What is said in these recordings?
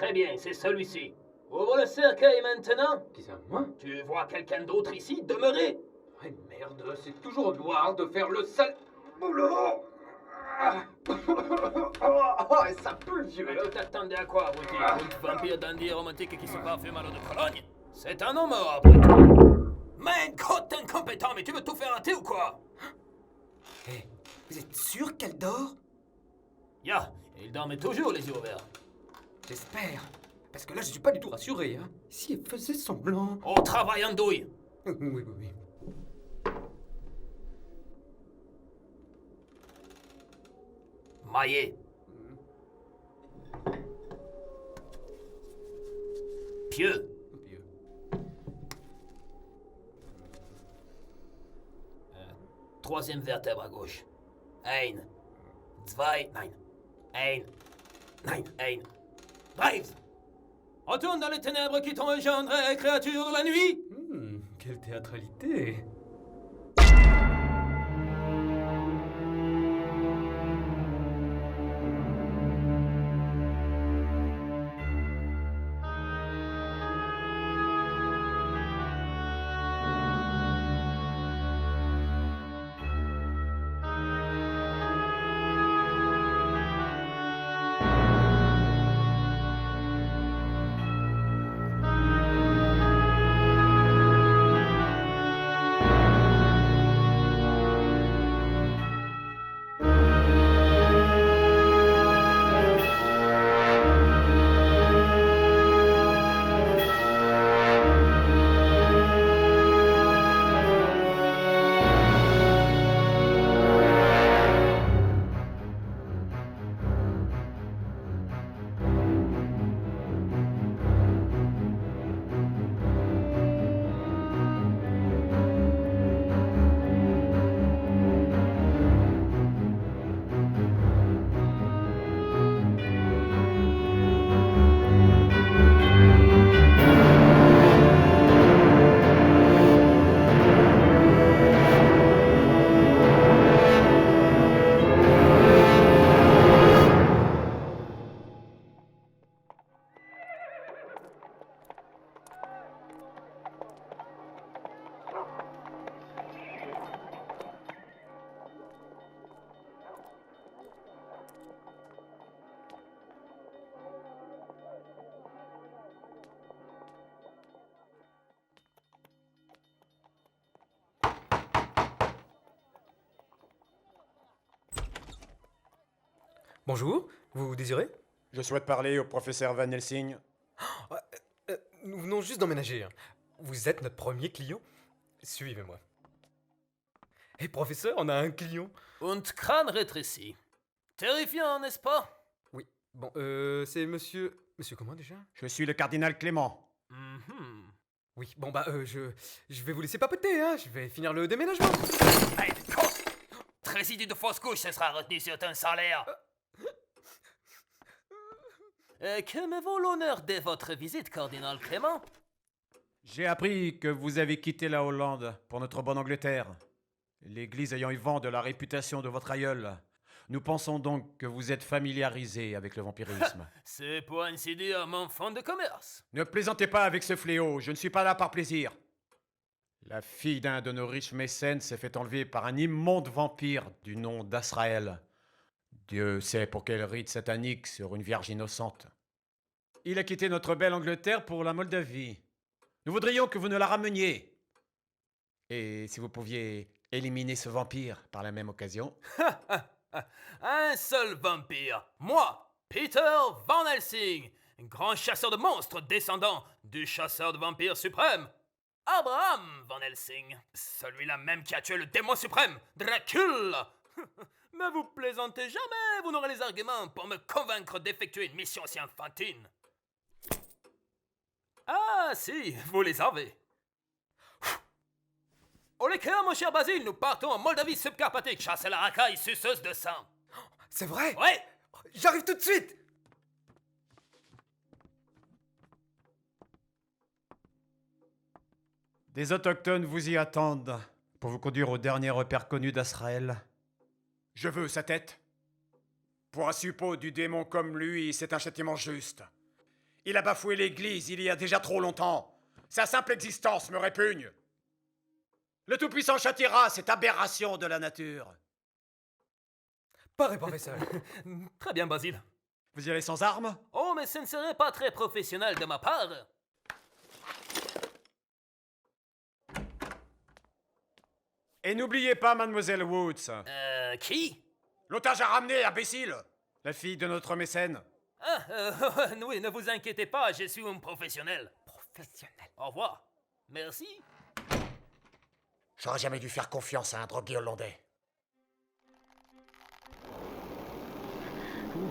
Très bien, c'est celui-ci. Ouvre le cercueil maintenant. Qui ça, moi? Tu vois quelqu'un d'autre ici demeurer? Ah merde, c'est toujours noir de faire le sale boulot. Ah, ça pue le vieux. Mais vous t'attendez à quoi, abruti? Un vampire dandy romantique qui se parfume à l'eau de Cologne? C'est un homme mort, après tout. Man, crotte incompétent, mais tu veux tout faire rater ou quoi? Hé, vous êtes sûr qu'elle dort? Ya, il dormait toujours les yeux ouverts. J'espère. Parce que là, je suis pas du tout rassuré, hein. Si elle faisait semblant... Au travail, andouille. Oui, oui, oui. Maillé. Pieux. Pieux. Troisième vertèbre à gauche. Ein. Zwei. Nein. Ein. Nein. Ein. Drives. Retourne dans les ténèbres qui t'ont engendré, créature de la nuit. Quelle théâtralité. Bonjour, vous désirez? Je souhaite parler au professeur Van Helsing. Nous venons juste d'emménager. Vous êtes notre premier client. Suivez-moi. Hé, professeur, on a un client. Und crâne rétréci. Terrifiant, n'est-ce pas? Oui, bon, c'est monsieur... Monsieur comment déjà? Je suis le cardinal Clément. Oui, bon bah, je vais vous laisser papoter, hein. Je vais finir le déménagement. Hey, con! Trésidus de fausse couche, ce sera retenu sur ton salaire. Que me vaut l'honneur de votre visite, cardinal Clément? J'ai appris que vous avez quitté la Hollande pour notre bonne Angleterre. L'Église ayant eu vent de la réputation de votre aïeul. Nous pensons donc que vous êtes familiarisé avec le vampirisme. C'est pour ainsi dire mon fonds de commerce. Ne plaisantez pas avec ce fléau, je ne suis pas là par plaisir. La fille d'un de nos riches mécènes s'est fait enlever par un immonde vampire du nom d'Asraël. Dieu sait pour quel rite satanique sur une vierge innocente. Il a quitté notre belle Angleterre pour la Moldavie. Nous voudrions que vous nous la rameniez. Et si vous pouviez éliminer ce vampire par la même occasion. Un seul vampire, moi, Peter Van Helsing, grand chasseur de monstres descendant du chasseur de vampires suprême, Abraham Van Helsing, celui-là même qui a tué le démon suprême, Dracul. Mais vous plaisantez jamais, vous n'aurez les arguments pour me convaincre d'effectuer une mission si enfantine. Ah si, vous les avez. Au l'éclair, mon cher Basile, nous partons en Moldavie subcarpatique chasser la racaille suceuse de sang. C'est vrai? Ouais. J'arrive tout de suite. Des autochtones vous y attendent pour vous conduire au dernier repère connu d'Asraël. Je veux sa tête. Pour un suppôt du démon comme lui, c'est un châtiment juste. Il a bafoué l'Église il y a déjà trop longtemps. Sa simple existence me répugne. Le Tout-Puissant châtiera cette aberration de la nature. Paré, professeur. Très bien, Basile. Vous y allez sans armes? Oh, mais ce ne serait pas très professionnel de ma part. Et n'oubliez pas Mademoiselle Woods. Qui? L'otage à ramener, imbécile. La fille de notre mécène. Ah, oui, ne vous inquiétez pas, je suis un professionnel. Professionnel. Au revoir. Merci. J'aurais jamais dû faire confiance à un drogué hollandais.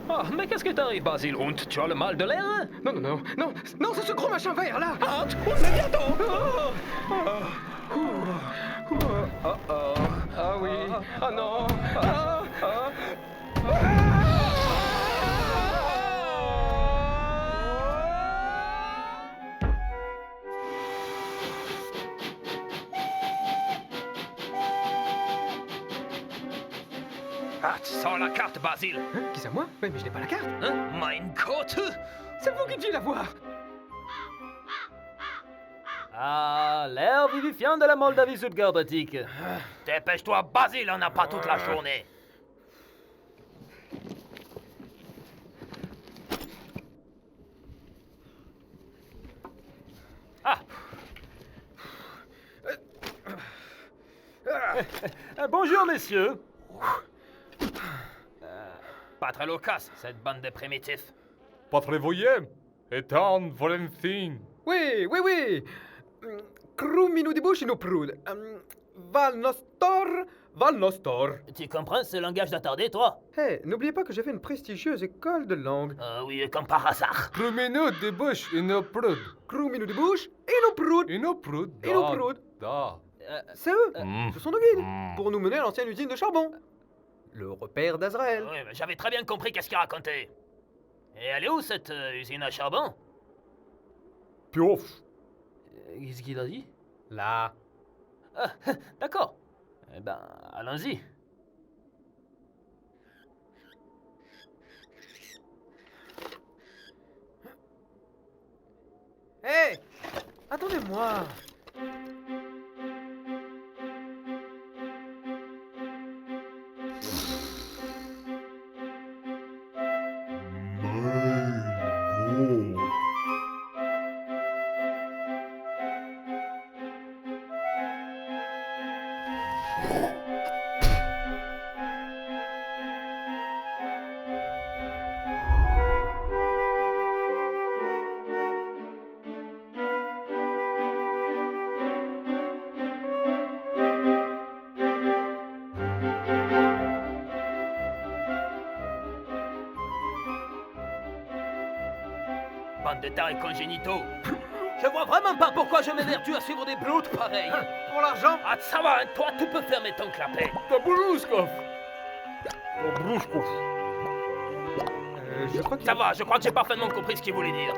Ah, mais qu'est-ce que t'arrive, Basile Hunt? Tu as le mal de l'air? Non, non, non, non, non, c'est ce gros machin vert là. Ah, on est bientôt. Ah oui, ah non, Ah, tu sors la carte, Basile. Hein, qui c'est moi? Oui, mais je n'ai pas la carte. Hein? Mein Gott. C'est vous qui deviez la voir. Ah, l'air vivifiant de la Moldavie subgalactique. Dépêche-toi, Basile, on n'a pas toute la journée. Ah. Bonjour, messieurs. Pas très loquace, cette bande de primitifs. Potrebojem, etan Valentin. Oui, oui, oui. Kruminu di bushinu prud. Valnostor, Valnostor. Tu comprends ce langage d'attardé, toi? Hé, n'oubliez pas que j'ai fait une prestigieuse école de langue. Oui, comme par hasard. Kruminu de bush ino prud. Kruminu di bush, inu prud. Ino prud. Ino prud. Da. C'est eux. Ce sont nos guides. Pour nous mener à l'ancienne usine de charbon. Le repère d'Azraël. Oui, mais j'avais très bien compris qu'est-ce qu'il racontait. Et elle est où, cette usine à charbon? Piouf. Qu'est-ce qu'il a dit? Là. Ah, d'accord. Eh ben, allons-y. Hé, attendez-moi. Bande de tarés congénitaux. Je vois vraiment pas pourquoi je m'évertue à suivre des brutes pareils. Pour l'argent. Ah, ça va, hein, toi, tu peux fermer ton clapet. Tabruskov. Tabruskov. Je crois que Ça va, je crois que j'ai parfaitement compris ce qu'il voulait dire.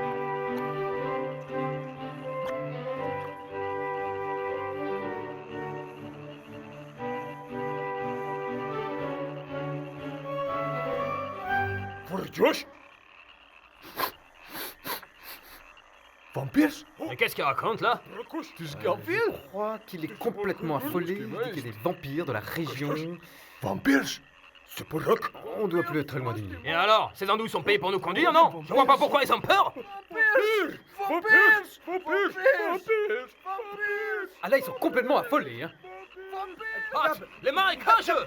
Josh. Vampires? Mais qu'est-ce qu'il raconte, là? Je crois qu'il est complètement affolé. Il dit qu'il y a des vampires de la région. Vampires? C'est pas Rock. On doit plus être très loin du nid. Et alors, ces andouilles sont payés pour nous conduire, non? Je vois pas pourquoi ils ont peur. Ah là, ils sont complètement affolés, hein. Ah, les marécageux!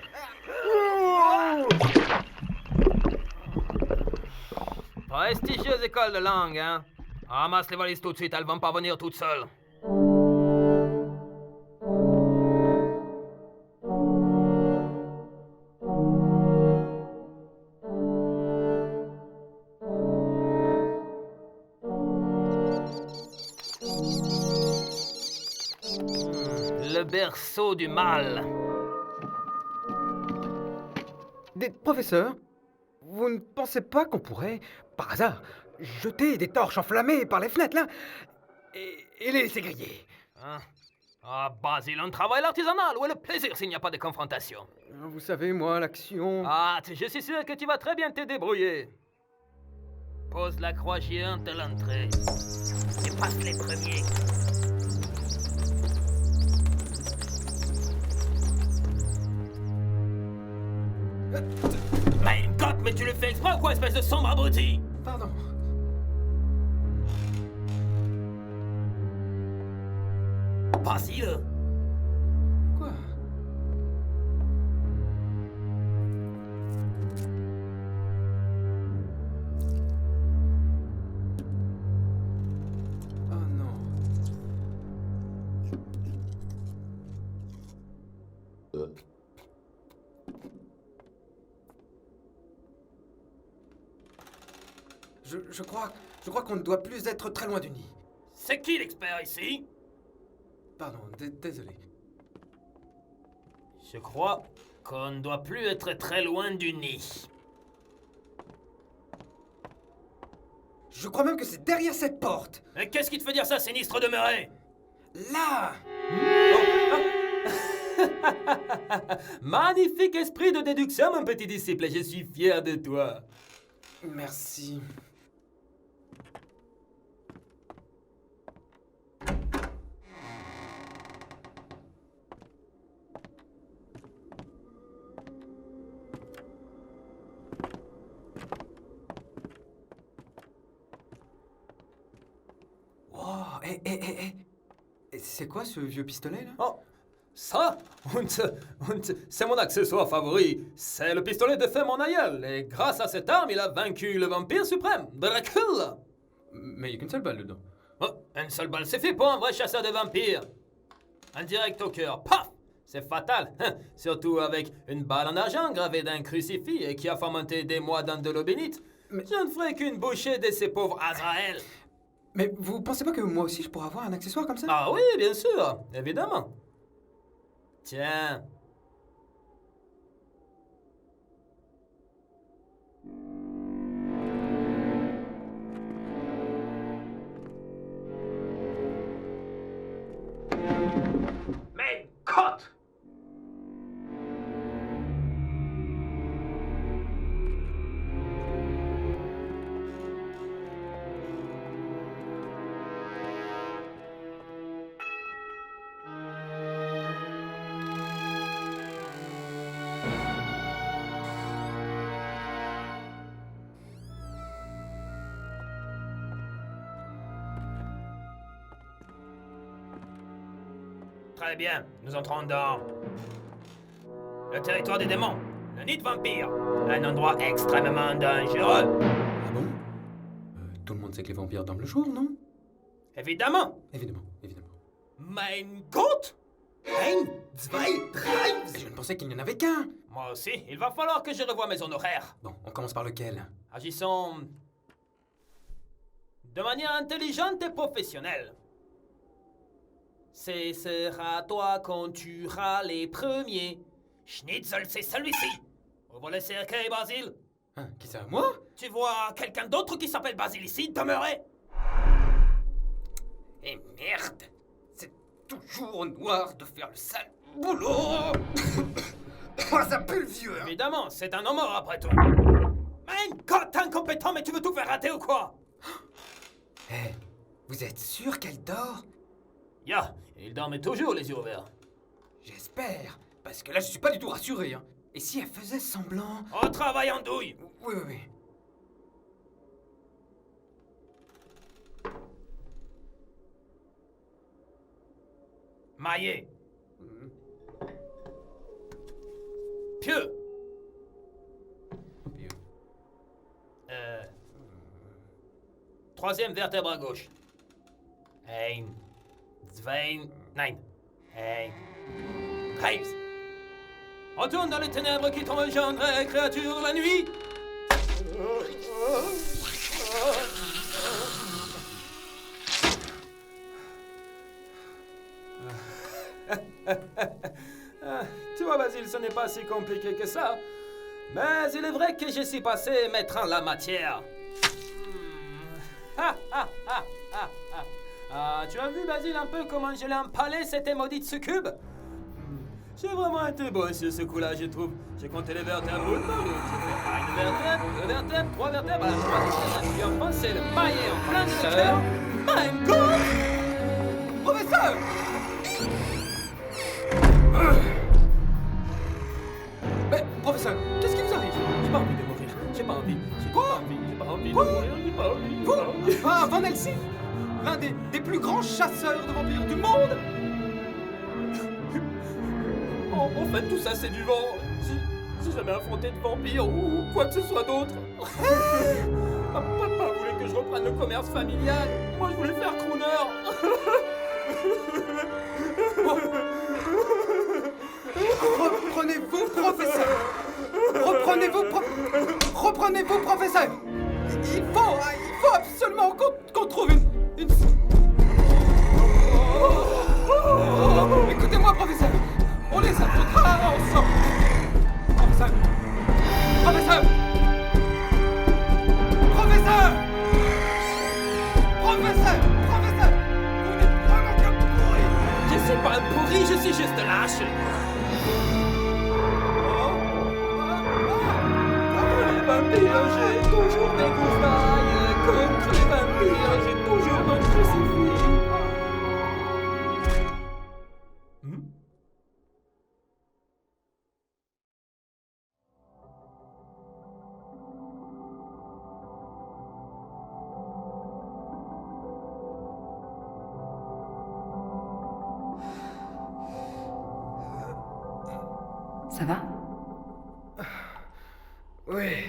Prestigieuse école de langue, hein? Ramasse les valises tout de suite, elles vont pas venir toutes seules. Le berceau du mal. Dites, professeur, vous ne pensez pas qu'on pourrait, par hasard, jeter des torches enflammées par les fenêtres, là, et les laisser griller? Hein? Ah, Basile, on travaille l'artisanal. Où est le plaisir s'il n'y a pas de confrontation? Vous savez, moi, l'action... Ah, je suis sûr que tu vas très bien te débrouiller. Pose la croix géante à l'entrée. Et passe les premiers. Mein Gott, mais tu le fais exprès ou quoi, espèce de sombre abruti? Pardon. Basile! Quoi? Oh non. Je crois qu'on ne doit plus être très loin du nid. C'est qui l'expert ici? Pardon, désolé. Je crois qu'on ne doit plus être très loin du nid. Je crois même que c'est derrière cette porte. Mais qu'est-ce qui te fait dire ça, sinistre demeuré? Là! Magnifique esprit de déduction, mon petit disciple, je suis fier de toi. Merci. Wow, c'est quoi ce vieux pistolet là? Oh, ça, c'est mon accessoire favori. C'est le pistolet de feu mon aïeul. Et grâce à cette arme, il a vaincu le vampire suprême, Dracula. Mais il n'y a qu'une seule balle dedans. Oh, une seule balle, c'est fait pour un vrai chasseur de vampires. Un direct au cœur, paf! C'est fatal, surtout avec une balle en argent gravée d'un crucifix et qui a fermenté des mois dans de l'eau bénite. Mais- Je ne ferai qu'une bouchée de ces pauvres Azraël. Mais vous pensez pas que moi aussi je pourrais avoir un accessoire comme ça? Ah oui, bien sûr, évidemment. Tiens. Mais cote! Très bien, nous entrons dans le territoire des démons, le nid de vampires, un endroit extrêmement dangereux. Ah bon? Tout le monde sait que les vampires dorment le jour, non? Évidemment. Évidemment, évidemment. Mein Gott! Ein, zwei, drei! Je ne pensais qu'il n'y en avait qu'un! Moi aussi, il va falloir que je revoie mes honoraires. Bon, on commence par lequel? Agissons de manière intelligente et professionnelle. Ce sera toi qu'on tuera les premiers. Schnitzel, c'est celui-ci. Ouvre le cercueil, Basile. Hein, qui ça, moi? Tu vois quelqu'un d'autre qui s'appelle Basile ici demeurer? Eh merde! C'est toujours noir de faire le sale boulot! Oh, ça pue le vieux, hein! Évidemment, c'est un homme mort après tout. Mein Gott, incompétent, mais tu veux tout faire rater ou quoi? Eh, vous êtes sûr qu'elle dort? Ya, il dormait toujours les yeux ouverts. J'espère, parce que là je suis pas du tout rassuré, hein. Et si elle faisait semblant? Au travail en douille. Oui, oui, oui. Maillé. Pieux. Pieux. Troisième vertèbre à gauche. Ein, zwei, nein. Ein, Graves. Retourne dans les ténèbres qui t'ont engendré, créature de la nuit. Tu vois, Basile, ce n'est pas si compliqué que ça. Mais il est vrai que je suis passé maître en la matière. Tu as vu, Basile, un peu comment je l'ai empalé, cette maudite succube? J'ai vraiment été beau sur ce coup-là, je trouve. J'ai compté les vertèbres une par une. J'ai fait une vertèbre, deux vertèbres, trois vertèbres, à la troisième, puis enfin c'est le paillet en plein de cœur. My God! Professeur! Mais, professeur, qu'est-ce qui vous arrive? J'ai pas envie de mourir. J'ai pas envie. J'ai pas envie de mourir. J'ai pas envie. Vous? Ah, Van Helsing? L'un des plus grands chasseurs de vampires du monde? En fait, tout ça, c'est du vent. J'ai jamais affronté de vampire ou quoi que ce soit d'autre. Papa voulait que je reprenne le commerce familial. Moi, je voulais faire crooner. Reprenez-vous, professeur! Reprenez-vous, professeur! Il faut absolument qu'on trouve une... Écoutez-moi, professeur! On les affrontera ensemble! Professeur! Professeur! Professeur! Professeur! Professeur! Vous n'êtes vraiment que pourri! Je suis pas un pourri, je suis juste lâche. Contre les vampires, j'ai toujours mes gouffrailles. Contre les vampires, j'ai toujours mon crucifix. Ça va? Oui.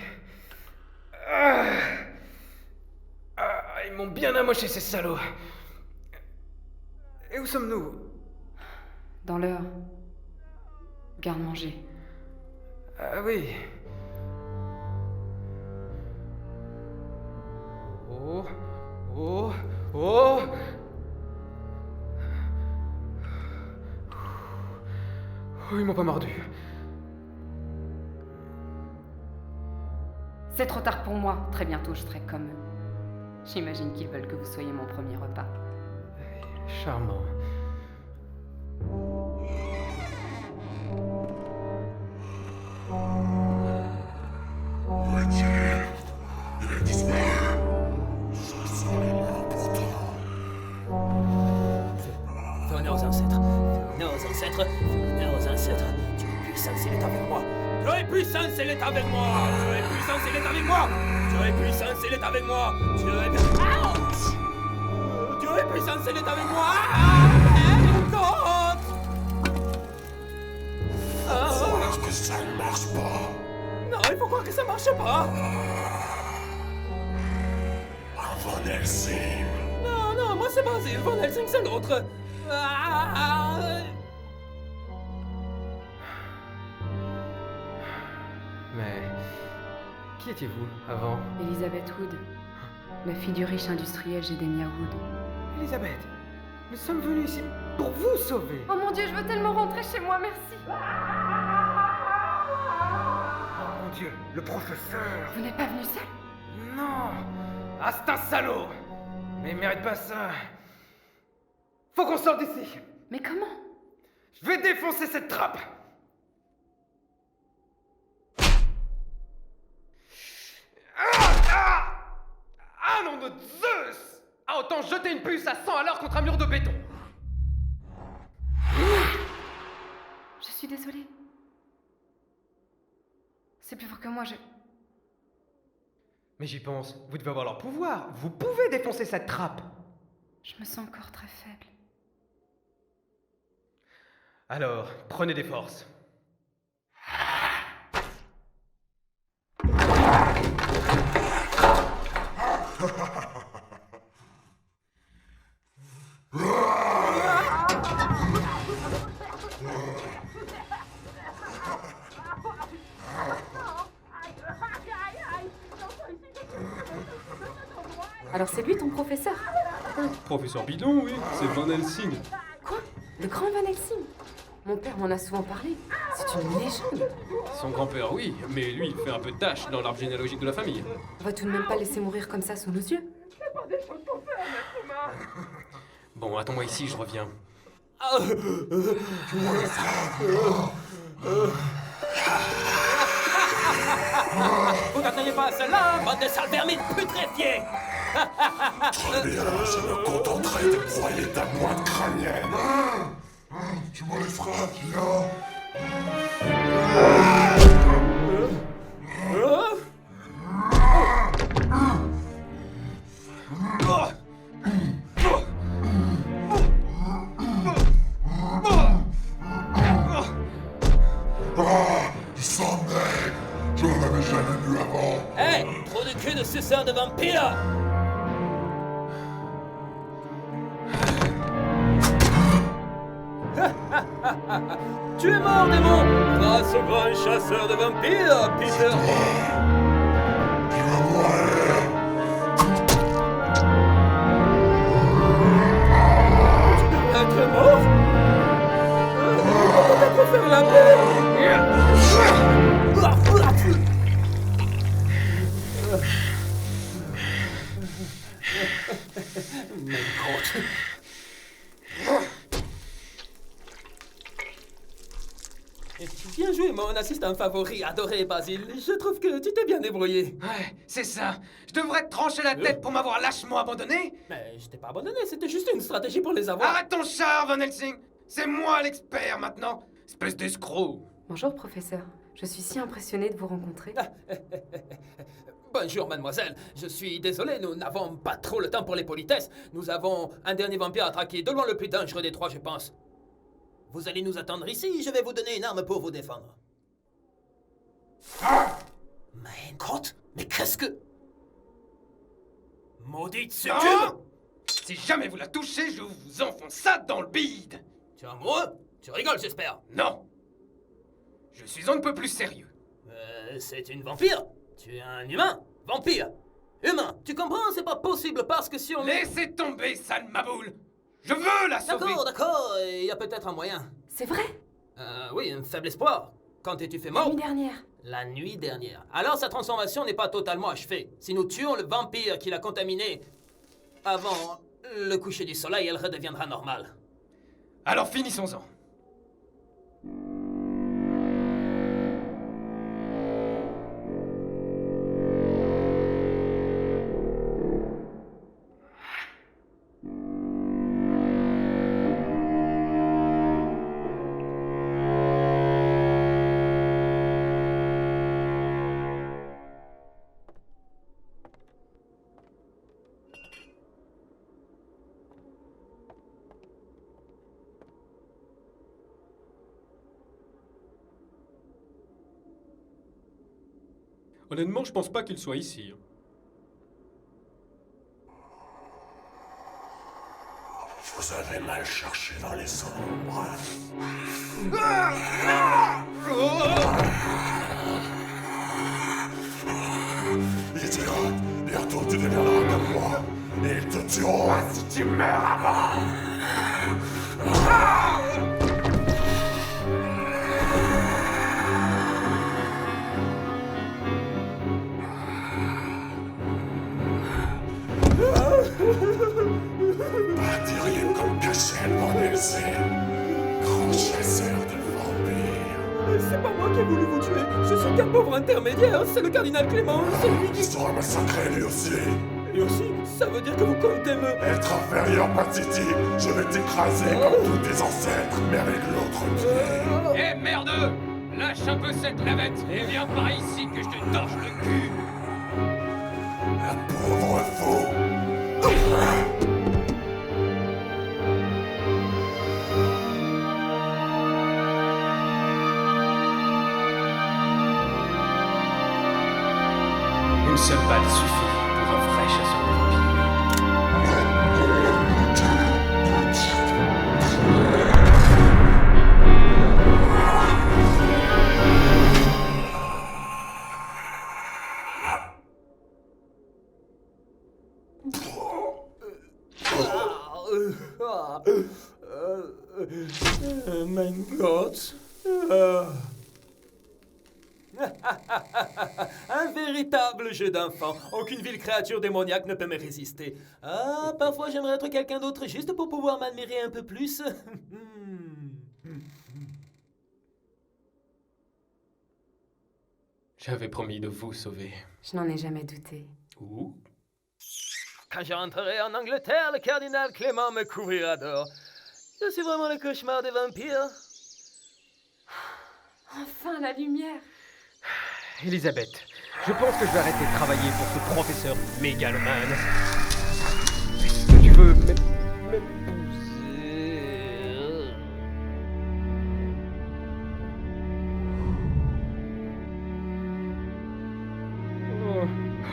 Ils m'ont bien amoché, ces salauds. Et où sommes-nous? Dans l'heure. Garde-manger. Ah oui. Oh. Oh. Oh. Oh, ils m'ont pas mordu. C'est trop tard pour moi. Très bientôt, je serai comme eux. J'imagine qu'ils veulent que vous soyez mon premier repas. Charmant. Venez aux ancêtres. Venez aux ancêtres. Venez aux ancêtres. Dieu est puissant, il est avec moi. Dieu est puissant, il est avec moi. Dieu est puissant, il est avec moi. Dieu est puissant, il est avec moi. Dieu est puissant. Dieu est puissant, il est avec moi. Est-ce que ça ne marche pas? Non, il faut croire que ça marche pas. Van Helsing. Non, moi c'est Basile. Van Helsing, c'est l'autre. Mais... Qui étiez-vous, avant? Elizabeth Wood. La fille du riche industriel Jedemiah Wood. Elisabeth, nous sommes venus ici pour vous sauver. Oh mon Dieu, je veux tellement rentrer chez moi, merci. Oh mon Dieu, le professeur. Vous n'êtes pas venu seul? Non. Ah, c'est un salaud. Mais il mérite pas ça. Faut qu'on sorte d'ici. Mais comment? Je vais défoncer cette trappe. Ah, nom de Zeus! Ah, autant jeter une puce à 100 à l'heure contre un mur de béton. Je suis désolée. C'est plus fort que moi, Mais j'y pense, vous devez avoir leur pouvoir. Vous pouvez défoncer cette trappe. Je me sens encore très faible. Alors, prenez des forces. Alors c'est lui ton professeur? Professeur Bidon, oui, c'est Van Helsing. Quoi? Le grand Van Helsing? Mon père m'en a souvent parlé. C'est une légende. Son grand-père, oui, mais lui, il fait un peu de tâche dans l'arbre généalogique de la famille. On va tout de même pas laisser mourir comme ça sous nos yeux. Bon, attends-moi ici, je reviens. Vous n'attendez pas à cela, bande de sales vermines putréfiées! Très bien, je me contenterai de broyer ta boîte crânienne. Tu me les feras, Clio. Il sent maigre. Je n'en avais jamais vu avant. Hé, trop de cul de suceur de vampire! Tu es mort, démon! Grâce au grand chasseur de vampires, Peter! Tu vas mourir. Être mort? T'as trop faire la paix! Bien joué, mon assistant favori, adoré Basile. Je trouve que tu t'es bien débrouillé. Ouais, c'est ça. Je devrais te trancher la tête pour m'avoir lâchement abandonné. Mais je t'ai pas abandonné, c'était juste une stratégie pour les avoir. Arrête ton char, Van Helsing. C'est moi l'expert maintenant. Espèce d'escroc. Bonjour, professeur. Je suis si impressionnée de vous rencontrer. Bonjour, mademoiselle. Je suis désolé, nous n'avons pas trop le temps pour les politesses. Nous avons un dernier vampire à traquer, de loin le plus dangereux des trois, je pense. Vous allez nous attendre ici, je vais vous donner une arme pour vous défendre. Mais crotte, mais qu'est-ce que... Maudite succube! Non! Si jamais vous la touchez, je vous enfonce ça dans le bide. Tu es amoureux? Tu rigoles, j'espère. Non. Je suis un peu plus sérieux. C'est une vampire. Tu es un humain. Vampire. Humain. Tu comprends? C'est pas possible parce que si on... Laissez tomber, sale maboule. Je veux la sauver. D'accord, il y a peut-être un moyen. C'est vrai? Oui, un faible espoir. Quand es-tu fait La mort? nuit dernière. La nuit dernière. Alors sa transformation n'est pas totalement achevée. Si nous tuons le vampire qui l'a contaminé avant le coucher du soleil, elle redeviendra normale. Alors finissons-en. Honnêtement, je pense pas qu'il soit ici. Vous avez mal cherché dans les ombres. Idiote, bientôt tu deviendras comme moi. Et ils te tueront si tu meurs avant. Pas terrible comme Cachel, Van Helsing. Grand chasseur de vampires. C'est pas moi qui ai voulu vous tuer. Je suis qu'un pauvre intermédiaire. C'est le cardinal Clément. C'est lui Il qui... sera massacré lui aussi. Et aussi, ça veut dire que vous comptez me... Être inférieur, Patiti, je vais t'écraser comme tous tes ancêtres, mais avec l'autre pied. Eh merdeux! Lâche un peu cette lavette et viens par ici que je te torche le cul! Un pauvre fou. Une seule balle suffit pour un vrai chasseur de vampires. Mein Gott. Un véritable jeu d'enfant. Aucune vile créature démoniaque ne peut me résister. Ah, parfois j'aimerais être quelqu'un d'autre juste pour pouvoir m'admirer un peu plus. J'avais promis de vous sauver. Je n'en ai jamais douté. Ouh. Quand je rentrerai en Angleterre, le cardinal Clément me couvrira d'or. Je suis vraiment le cauchemar des vampires. Enfin, la lumière. Elisabeth, je pense que je vais arrêter de travailler pour ce professeur mégalomane. Est-ce que tu veux m'épouser?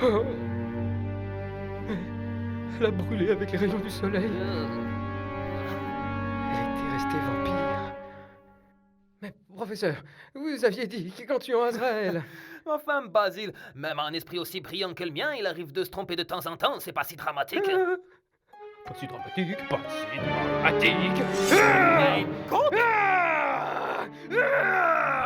Oh. Elle a brûlé avec les rayons du soleil. Elle était restée vampire. Mais professeur, vous aviez dit qu'en tuant Azrael. Enfin, Basile, même un esprit aussi brillant que le mien, il arrive de se tromper de temps en temps, c'est pas si dramatique. Pas si dramatique, pas si dramatique. Mais, Ah! Ah!